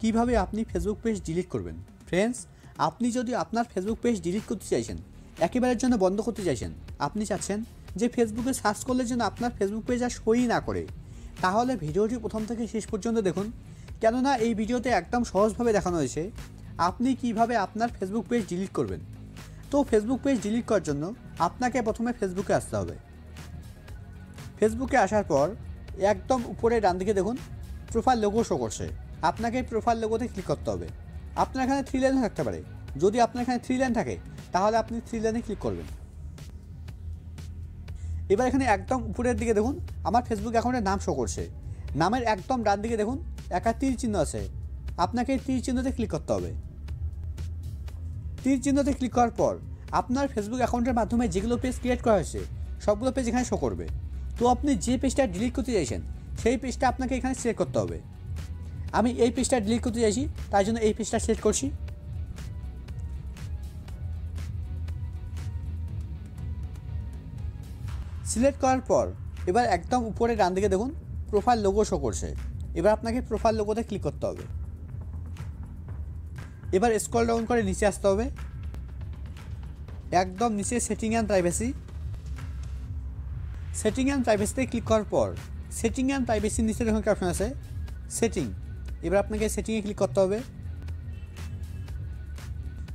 কিভাবে আপনি Facebook page delete করবেন। ফ্রেন্ডস, আপনি যদি আপনার ফেসবুক পেজ ডিলিট করতে চাইছেন, একেবারের জন্য বন্ধ করতে চাইছেন, আপনি চাচ্ছেন যে ফেসবুকে সার্চ করলে যেন আপনার ফেসবুক পেজ আর শোই না করে, তাহলে ভিডিওটি প্রথম থেকে শেষ পর্যন্ত দেখুন। কেননা এই ভিডিওতে একদম সহজভাবে দেখানো হয়েছে আপনি কিভাবে আপনার ফেসবুক পেজ ডিলিট করবেন। তো ফেসবুক পেজ ডিলিট করার জন্য আপনাকে প্রথমে ফেসবুকে আসতে হবে। ফেসবুকে আসার পর একদম উপরে ডান দিকে দেখুন প্রোফাইল লোগো শো করছে, আপনাকে প্রোফাইল লোগোতে ক্লিক করতে হবে। আপনার এখানে 3 লাইন থাকতে পারে, যদি আপনার এখানে 3 লাইন থাকে তাহলে আপনি 3 লাইনে ক্লিক করবেন। এবার এখানে একদম উপরের দিকে দেখুন আমার ফেসবুক অ্যাকাউন্টের নাম শো করছে, নামের একদম ডান দিকে দেখুন একটা তীর চিহ্ন আছে, আপনাকে এই তীর চিহ্নতে ক্লিক করতে হবে। তীর চিহ্নতে ক্লিক করার পর আপনার ফেসবুক অ্যাকাউন্টের মাধ্যমে যেগুলো পেজ ক্রিয়েট করা হয়েছে সবগুলো পেজ এখানে শো করবে। তো আপনি যে পেজটা ডিলিট করতে চাইছেন সেই পেজটা আপনাকে এখানে সিলেক্ট করতে হবে। আমি এই পেজটা ডিলিট করতে চাইছি, তাই জন্য এই পেজটা সিলেক্ট করছি। সিলেক্ট করার পর এবার একদম উপরে ডান দিকে দেখুন প্রোফাইল লোগো শো করছে, এবার আপনাকে প্রোফাইল লোগোতে ক্লিক করতে হবে। এবার স্ক্রল ডাউন করে নিচে আসতে হবে, একদম নিচে setting and privacy. Setting and প্রাইভেসিতে ক্লিক করার পর সেটিং অ্যান্ড প্রাইভেসির নিচে দেখুন একটা অপশন আছে সেটিং, এবার আপনাকে সেটিংয়ে ক্লিক করতে হবে।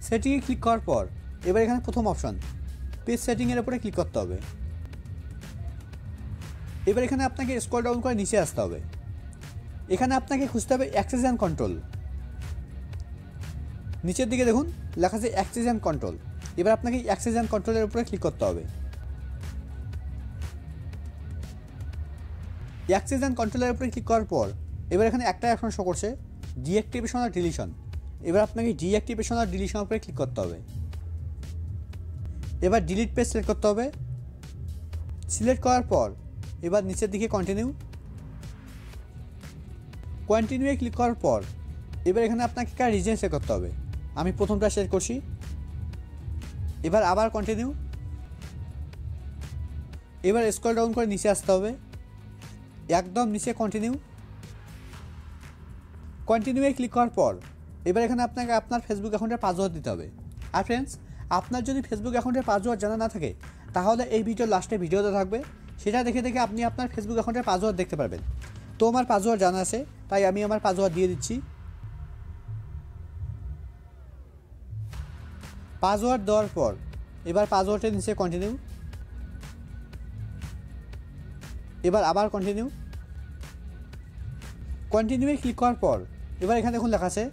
সেটিংয়ে ক্লিক করার পর এবার এখানে প্রথম অপশন পেজ সেটিংয়ের উপরে ক্লিক করতে হবে। এবার এখানে আপনাকে স্ক্রল ডাউন করে নিচে আসতে হবে, এখানে আপনাকে খুঁজতে হবে অ্যাক্সেস অ্যান্ড কন্ট্রোল। নিচের দিকে দেখুন লেখা আছে অ্যাক্সেস অ্যান্ড কন্ট্রোল, এবার আপনাকে অ্যাক্সেস অ্যান্ড কন্ট্রোলের উপরে ক্লিক করতে হবে। অ্যাক্সেস অ্যান্ড কন্ট্রোলের উপরে ক্লিক করার পর এবার এখানে একটা অপশন শো করছে ডিঅ্যাক্টিভেশন আর ডিলিশন, এবার আপনাকে ডিঅ্যাক্টিভেশন আর ডিলিশনের উপরে ক্লিক করতে হবে। এবার ডিলিট পেজ সিলেক্ট করতে হবে। সিলেক্ট করার পর এবার নিচের দিকে কন্টিনিউয়ে ক্লিক করার পর এবার এখানে আপনাকে একটা রিজন সিলেক্ট করতে হবে, আমি প্রথমটা সিলেক্ট করছি। এবার আবার কন্টিনিউ, এবার স্ক্রল ডাউন করে নিচে আসতে হবে, একদম নিচে কন্টিনিউয়ে ক্লিক করার পর এবার এখানে আপনাকে আপনার ফেসবুক অ্যাকাউন্টের পাসওয়ার্ড দিতে হবে। আর ফ্রেন্ডস, আপনার যদি ফেসবুক অ্যাকাউন্টের পাসওয়ার্ড জানা না থাকে তাহলে এই ভিডিওর লাস্টে ভিডিওতে থাকবে, সেটা দেখে দেখে আপনি আপনার ফেসবুক অ্যাকাউন্টের পাসওয়ার্ড দেখতে পারবেন। তো আমার পাসওয়ার্ড জানা আছে, তাই আমি আমার পাসওয়ার্ড দিয়ে দিচ্ছি। পাসওয়ার্ড দেওয়ার পর এবার পাসওয়ার্ডের নিচে কন্টিনিউ, এবার আবার কন্টিনিউয়ে ক্লিক করার পর এবার এখানে দেখুন লেখা আছে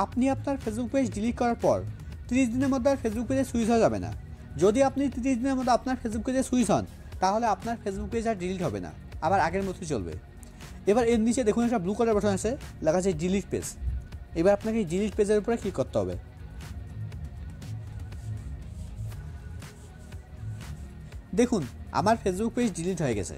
আপনি আপনার ফেসবুক পেজ ডিলিট করার পর 30 দিনের মধ্যে আর ফেসবুক পেজে সুইচ হওয়া যাবে না। যদি আপনি 30 দিনের মধ্যে আপনার ফেসবুক পেজে সুইচ হন তাহলে আপনার ফেসবুক পেজ আর ডিলিট হবে না, আবার আগের মতোই চলবে। এবার এর নিচে দেখুন একটা ব্লু কালার বাটন আছে, লেখা আছে ডিলিট পেজ, এবার আপনাকে ডিলিট পেজের উপরে ক্লিক করতে হবে। দেখুন আমার ফেসবুক পেজ ডিলিট হয়ে গেছে।